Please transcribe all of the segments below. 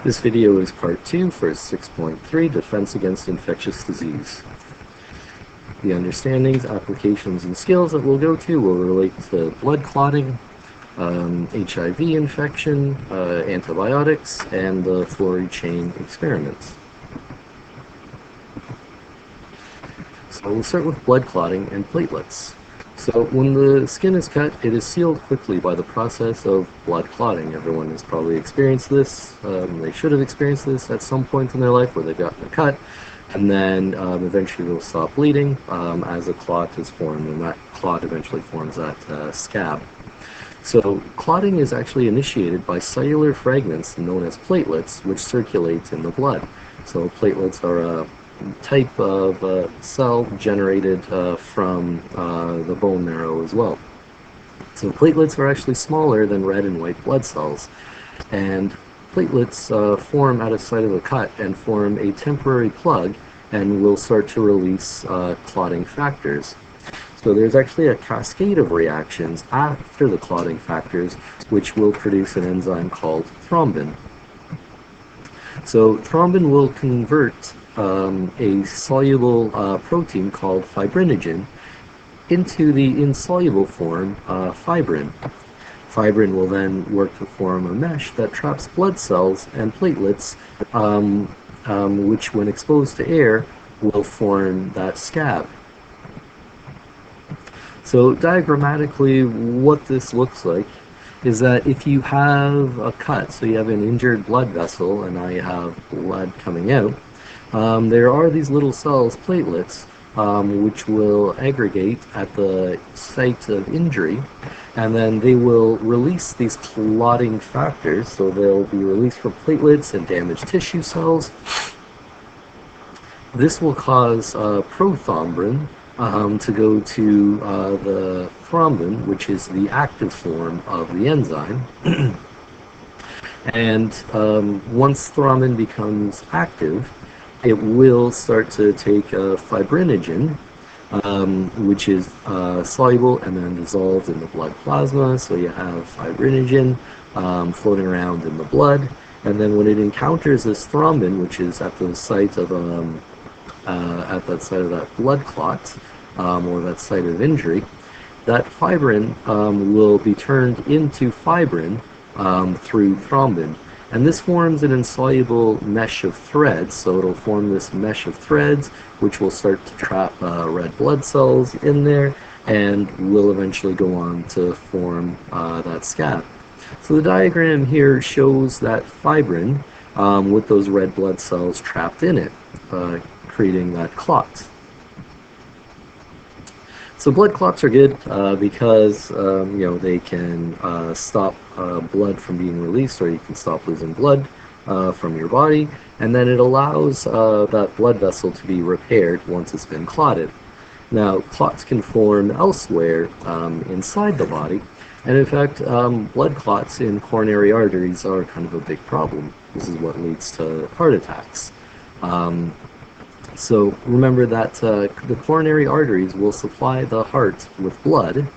This video is part 2 for 6.3, Defense Against Infectious Disease. The understandings, applications, and skills that we'll go to will relate to blood clotting, HIV infection, antibiotics, and the Florey chain experiments. So we'll start with blood clotting and platelets. So when the skin is cut, it is sealed quickly by the process of blood clotting. Everyone has probably experienced this. They should have experienced this at some point in their life where they've gotten a cut, and then eventually they'll stop bleeding as a clot is formed, and that clot eventually forms that scab. So clotting is actually initiated by cellular fragments known as platelets, which circulate in the blood. So platelets are a type of cell generated from the bone marrow as well. So platelets are actually smaller than red and white blood cells, and platelets form at a site of a cut and form a temporary plug and will start to release clotting factors. So there's actually a cascade of reactions after the clotting factors which will produce an enzyme called thrombin. So thrombin will convert a soluble protein called fibrinogen into the insoluble form fibrin. Fibrin will then work to form a mesh that traps blood cells and platelets, which when exposed to air will form that scab. So diagrammatically, what this looks like is that if you have a cut, so you have an injured blood vessel and now you have blood coming out, there are these little cells, platelets, which will aggregate at the site of injury, and then they will release these clotting factors. So they'll be released from platelets and damaged tissue cells. This will cause prothrombin to go to the thrombin, which is the active form of the enzyme. And once thrombin becomes active, it will start to take fibrinogen, which is soluble and then dissolved in the blood plasma. So you have fibrinogen floating around in the blood, and then when it encounters this thrombin, which is at the site of that blood clot or that site of injury, that fibrin will be turned into fibrin through thrombin. And this forms an insoluble mesh of threads, so it'll form this mesh of threads, which will start to trap red blood cells in there, and will eventually go on to form that scab. So the diagram here shows that fibrin with those red blood cells trapped in it, creating that clot. So blood clots are good because they can stop blood from being released, or you can stop losing blood from your body, and then it allows that blood vessel to be repaired once it's been clotted. Now, clots can form elsewhere inside the body, and in fact, blood clots in coronary arteries are kind of a big problem. This is what leads to heart attacks. So remember that the coronary arteries will supply the heart with blood,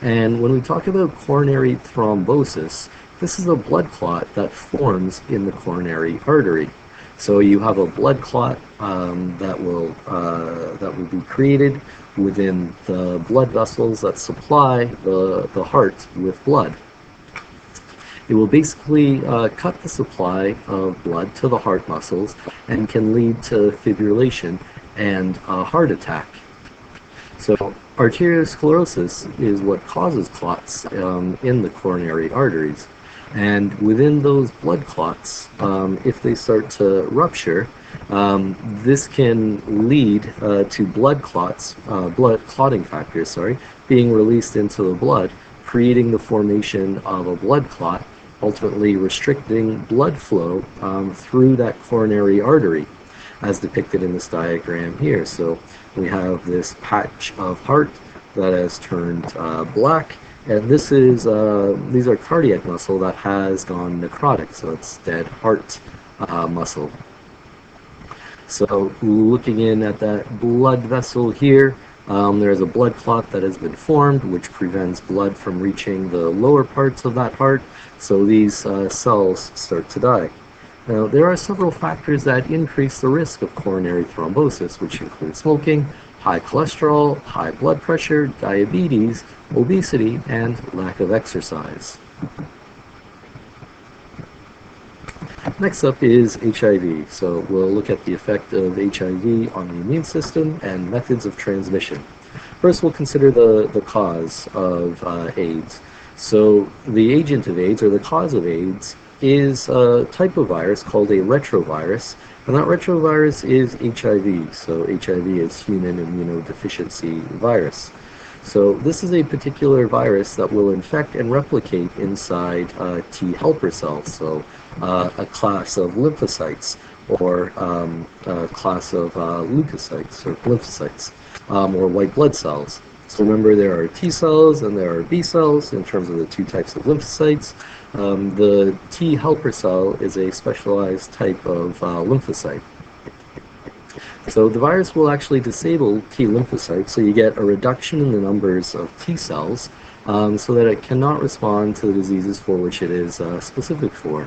and when we talk about coronary thrombosis, this is a blood clot that forms in the coronary artery. So you have a blood clot that will be created within the blood vessels that supply the heart with blood. It will basically cut the supply of blood to the heart muscles and can lead to fibrillation and a heart attack. So arteriosclerosis is what causes clots in the coronary arteries. And within those blood clots, if they start to rupture, this can lead to blood clotting factors, being released into the blood, creating the formation of a blood clot, ultimately restricting blood flow through that coronary artery, as depicted in this diagram here. So we have this patch of heart that has turned black, and these are cardiac muscle that has gone necrotic, so it's dead heart muscle. So looking in at that blood vessel here, There's a blood clot that has been formed, which prevents blood from reaching the lower parts of that heart, so these cells start to die. Now, there are several factors that increase the risk of coronary thrombosis, which include smoking, high cholesterol, high blood pressure, diabetes, obesity, and lack of exercise. Next up is HIV. So we'll look at the effect of HIV on the immune system and methods of transmission. First, we'll consider the cause of AIDS. So the agent of AIDS, or the cause of AIDS, is a type of virus called a retrovirus, and that retrovirus is HIV. So HIV is human immunodeficiency virus. So this is a particular virus that will infect and replicate inside T helper cells, so a class of lymphocytes, or a class of leukocytes or lymphocytes, or white blood cells. So remember, there are T cells and there are B cells in terms of the two types of lymphocytes. The T helper cell is a specialized type of lymphocyte. So the virus will actually disable T lymphocytes, so you get a reduction in the numbers of T cells, so that it cannot respond to the diseases for which it is specific for.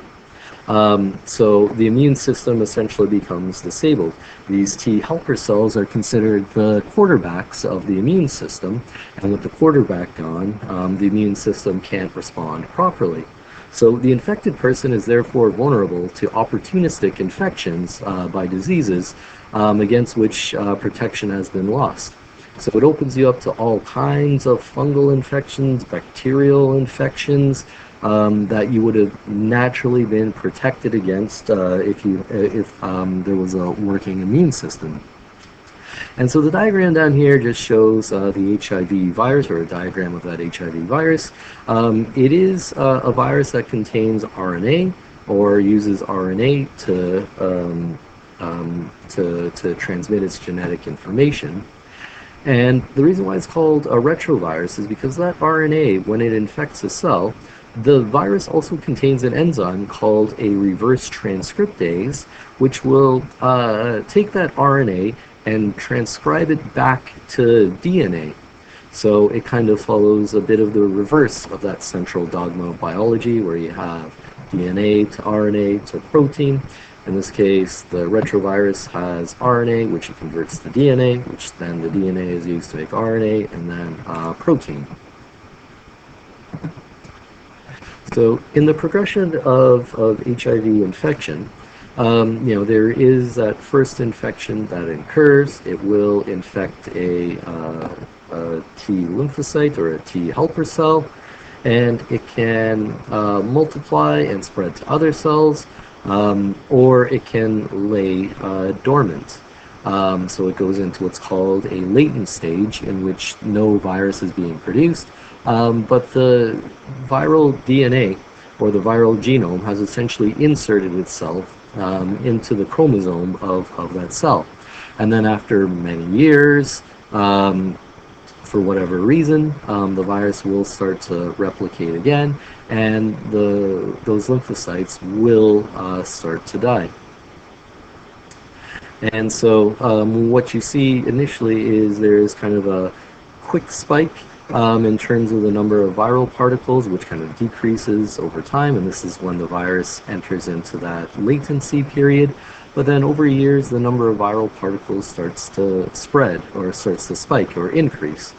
So the immune system essentially becomes disabled. These T helper cells are considered the quarterbacks of the immune system, and with the quarterback gone, the immune system can't respond properly. So the infected person is therefore vulnerable to opportunistic infections by diseases against which protection has been lost. So it opens you up to all kinds of fungal infections, bacterial infections, that you would have naturally been protected against if there was a working immune system. And so the diagram down here just shows the HIV virus, or a diagram of that HIV virus. It is a virus that contains RNA, or uses RNA to transmit its genetic information. And the reason why it's called a retrovirus is because that RNA, when it infects a cell, the virus also contains an enzyme called a reverse transcriptase, which will take that RNA and transcribe it back to DNA. So it kind of follows a bit of the reverse of that central dogma of biology, where you have DNA to RNA to protein. In this case, the retrovirus has RNA, which it converts to DNA, which then the DNA is used to make RNA, and then protein. So in the progression of HIV infection, there is that first infection that occurs. It will infect a T lymphocyte, or a T helper cell, and it can multiply and spread to other cells, or it can lay dormant. So it goes into what's called a latent stage, in which no virus is being produced, but the viral DNA, or the viral genome, has essentially inserted itself into the chromosome of that cell. And then after many years, for whatever reason, the virus will start to replicate again, and those lymphocytes will start to die. And so what you see initially is there is kind of a quick spike in terms of the number of viral particles, which kind of decreases over time, and this is when the virus enters into that latency period. But then over years, the number of viral particles starts to spread, or starts to spike or increase.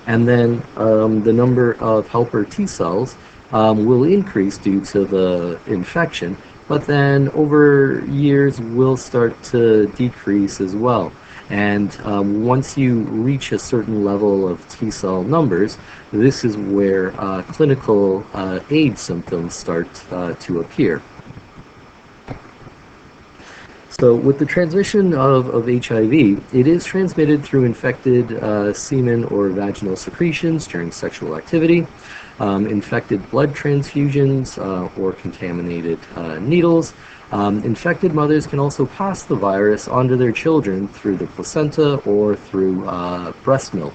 And then the number of helper T cells will increase due to the infection, but then over years will start to decrease as well. And once you reach a certain level of T cell numbers, this is where clinical AIDS symptoms start to appear. So with the transmission of HIV, it is transmitted through infected semen or vaginal secretions during sexual activity, infected blood transfusions, or contaminated needles. Infected mothers can also pass the virus onto their children through the placenta or through breast milk.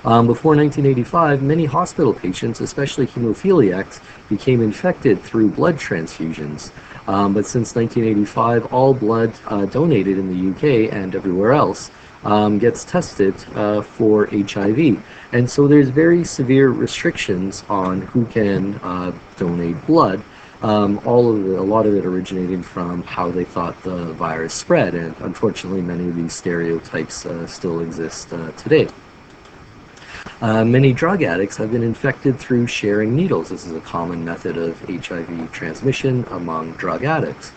Before 1985, many hospital patients, especially hemophiliacs, became infected through blood transfusions. But since 1985, all blood donated in the UK and everywhere else gets tested for HIV. And so there's very severe restrictions on who can donate blood. A lot of it originating from how they thought the virus spread, and unfortunately many of these stereotypes still exist today. Many drug addicts have been infected through sharing needles. This is a common method of HIV transmission among drug addicts.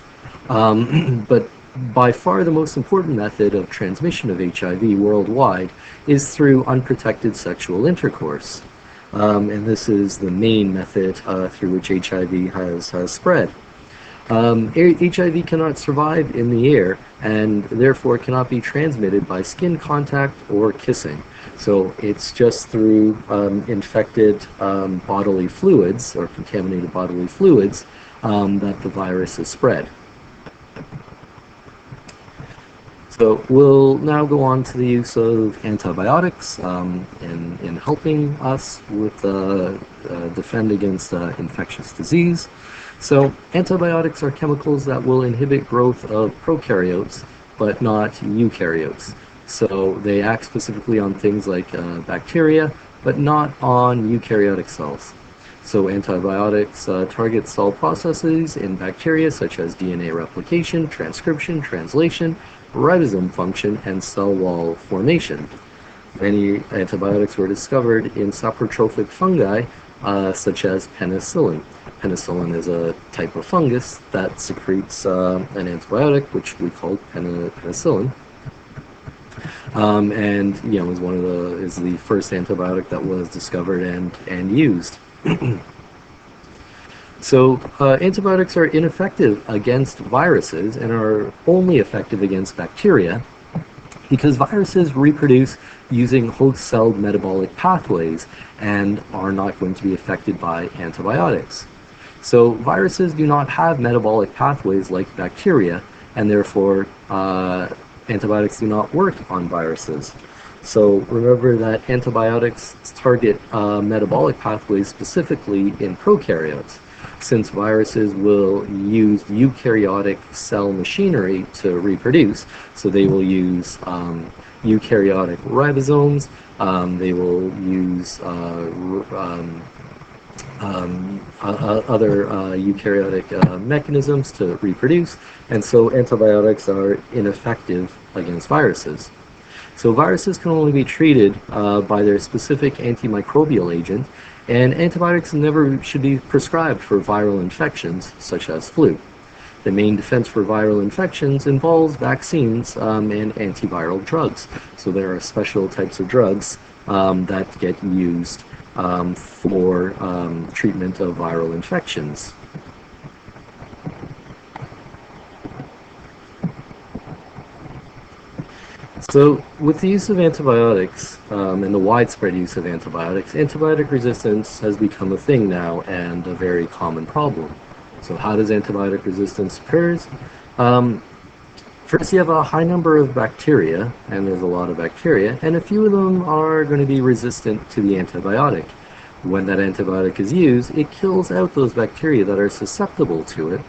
But by far the most important method of transmission of HIV worldwide is through unprotected sexual intercourse. And this is the main method through which HIV has spread. HIV cannot survive in the air and therefore cannot be transmitted by skin contact or kissing. So it's just through infected bodily fluids or contaminated bodily fluids that the virus is spread. So we'll now go on to the use of antibiotics in helping us with defend against infectious disease. So antibiotics are chemicals that will inhibit growth of prokaryotes, but not eukaryotes. So they act specifically on things like bacteria, but not on eukaryotic cells. So antibiotics target cell processes in bacteria such as DNA replication, transcription, translation, ribosome function, and cell wall formation. Many antibiotics were discovered in saprotrophic fungi such as penicillin. Penicillin is a type of fungus that secretes an antibiotic, which we call penicillin. And is the first antibiotic that was discovered and used. So antibiotics are ineffective against viruses and are only effective against bacteria because viruses reproduce using host cell metabolic pathways and are not going to be affected by antibiotics. So viruses do not have metabolic pathways like bacteria, and therefore antibiotics do not work on viruses. So remember that antibiotics target metabolic pathways specifically in prokaryotes, since viruses will use eukaryotic cell machinery to reproduce. So they will use eukaryotic ribosomes, they will use other eukaryotic mechanisms to reproduce, and so antibiotics are ineffective against viruses. So viruses can only be treated by their specific antimicrobial agent, and antibiotics never should be prescribed for viral infections such as flu. The main defense for viral infections involves vaccines and antiviral drugs. So there are special types of drugs that get used for treatment of viral infections. So with the use of antibiotics and the widespread use of antibiotics, antibiotic resistance has become a thing now and a very common problem. So how does antibiotic resistance occur? First, you have a high number of bacteria, and there's a lot of bacteria, and a few of them are going to be resistant to the antibiotic. When that antibiotic is used, it kills out those bacteria that are susceptible to it,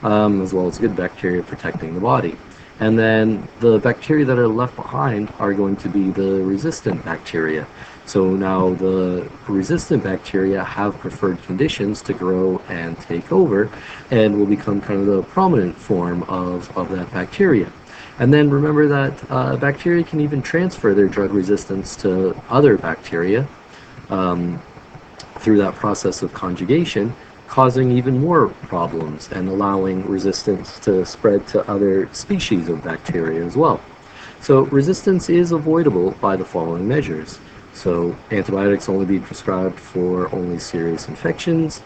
as well as good bacteria protecting the body. And then the bacteria that are left behind are going to be the resistant bacteria. So now the resistant bacteria have preferred conditions to grow and take over and will become kind of the prominent form of that bacteria. And then remember that bacteria can even transfer their drug resistance to other bacteria through that process of conjugation, causing even more problems and allowing resistance to spread to other species of bacteria as well. So resistance is avoidable by the following measures. So antibiotics only be prescribed for only serious infections.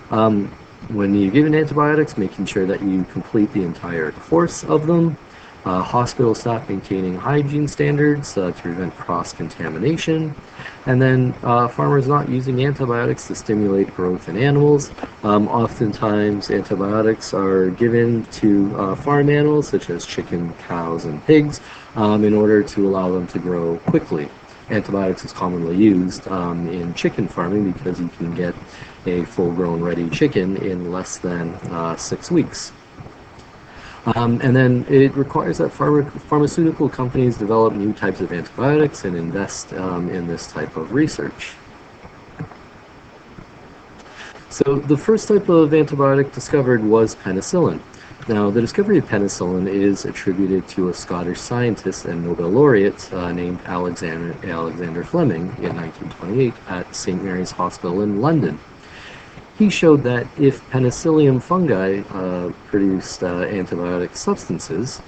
When you give antibiotics, making sure that you complete the entire course of them. Hospital staff maintaining hygiene standards to prevent cross-contamination. And then farmers not using antibiotics to stimulate growth in animals. Oftentimes antibiotics are given to farm animals such as chicken, cows, and pigs in order to allow them to grow quickly. Antibiotics is commonly used in chicken farming because you can get a full-grown ready chicken in less than 6 weeks. And then it requires that pharmaceutical companies develop new types of antibiotics and invest in this type of research. So the first type of antibiotic discovered was penicillin. Now, the discovery of penicillin is attributed to a Scottish scientist and Nobel laureate named Alexander Fleming in 1928 at St. Mary's Hospital in London. He showed that if penicillium fungi produced antibiotic substances,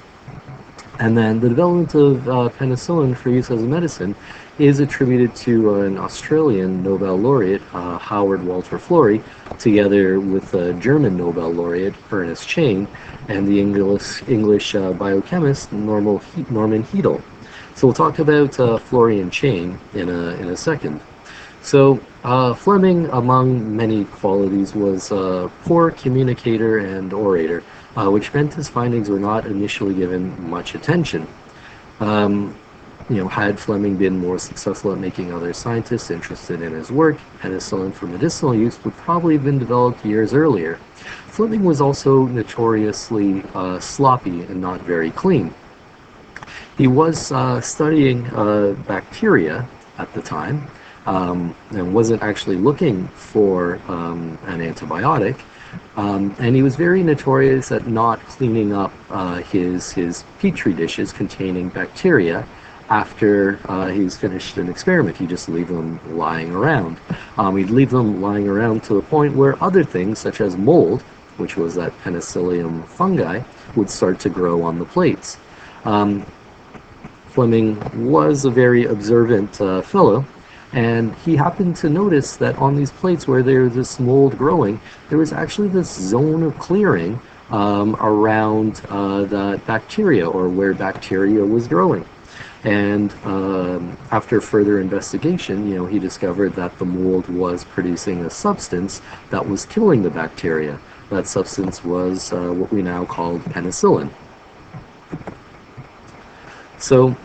and then the development of penicillin for use as a medicine is attributed to an Australian Nobel laureate, Howard Walter Florey, together with a German Nobel laureate, Ernest Chain, and the English biochemist Norman Heidel. So we'll talk about Florey and Chain in a second. So Fleming, among many qualities, was a poor communicator and orator, which meant his findings were not initially given much attention. Had Fleming been more successful at making other scientists interested in his work, penicillin for medicinal use would probably have been developed years earlier. Fleming was also notoriously sloppy and not very clean. He was studying bacteria at the time, and wasn't actually looking for an antibiotic. And he was very notorious at not cleaning up his petri dishes containing bacteria after he's finished an experiment. He'd just leave them lying around. He'd leave them lying around to the point where other things, such as mold, which was that penicillium fungi, would start to grow on the plates. Fleming was a very observant fellow, and he happened to notice that on these plates where there was this mold growing, there was actually this zone of clearing around the bacteria, or where bacteria was growing. And after further investigation, he discovered that the mold was producing a substance that was killing the bacteria. That substance was what we now call penicillin. So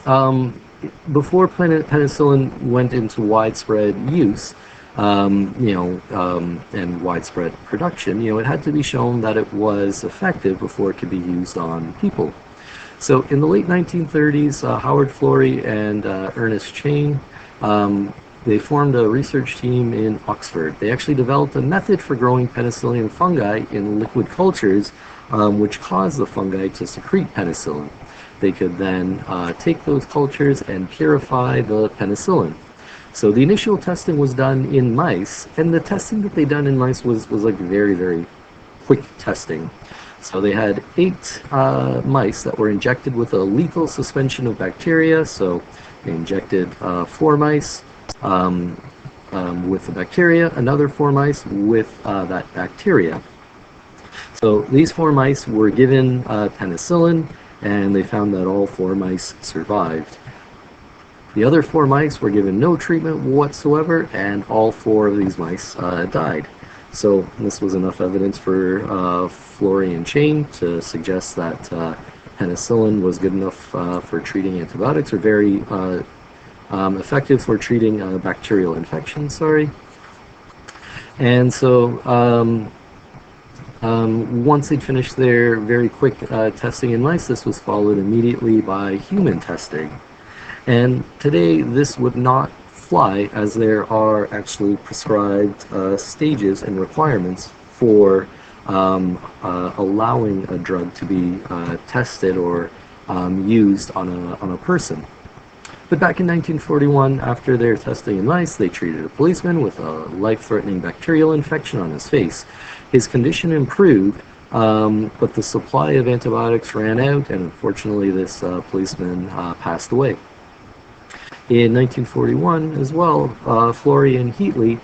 before penicillin went into widespread use, and widespread production, it had to be shown that it was effective before it could be used on people. So in the late 1930s, Howard Florey and Ernest Chain, they formed a research team in Oxford. They actually developed a method for growing penicillium fungi in liquid cultures, which caused the fungi to secrete penicillin. They could then take those cultures and purify the penicillin. So the initial testing was done in mice, and the testing that they done in mice was like very, very quick testing. So they had 8 mice that were injected with a lethal suspension of bacteria. So they injected 4 mice with the bacteria, another 4 mice with that bacteria. So these 4 mice were given penicillin, and they found that all 4 mice survived. The other 4 mice were given no treatment whatsoever, and all 4 of these mice died. So this was enough evidence for Florey and Chain to suggest that penicillin was good enough for treating antibiotics, or very effective for treating bacterial infections, And so once they'd finished their very quick testing in mice, this was followed immediately by human testing. And today this would not fly, as there are actually prescribed stages and requirements for allowing a drug to be tested or used on a person. But back in 1941, after their testing in mice, they treated a policeman with a life-threatening bacterial infection on his face. His condition improved, but the supply of antibiotics ran out, and unfortunately this policeman passed away. In 1941 as well, Florey and Heatley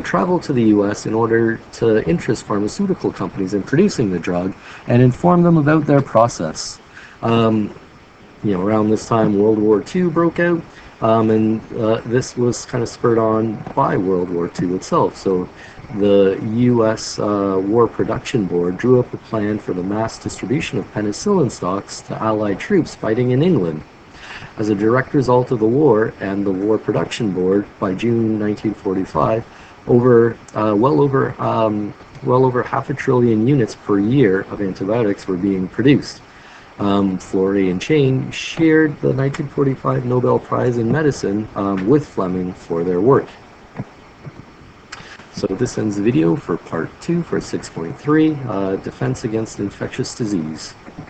traveled to the U.S. in order to interest pharmaceutical companies in producing the drug and inform them about their process. Around this time, World War II broke out, and this was kind of spurred on by World War II itself. So the U.S. War Production Board drew up a plan for the mass distribution of penicillin stocks to Allied troops fighting in England. As a direct result of the war and the War Production Board, by June 1945, well over well over 500 billion units per year of antibiotics were being produced. Florey and Chain shared the 1945 Nobel Prize in Medicine with Fleming for their work. So this ends the video for part 2 for 6.3, Defense Against Infectious Disease.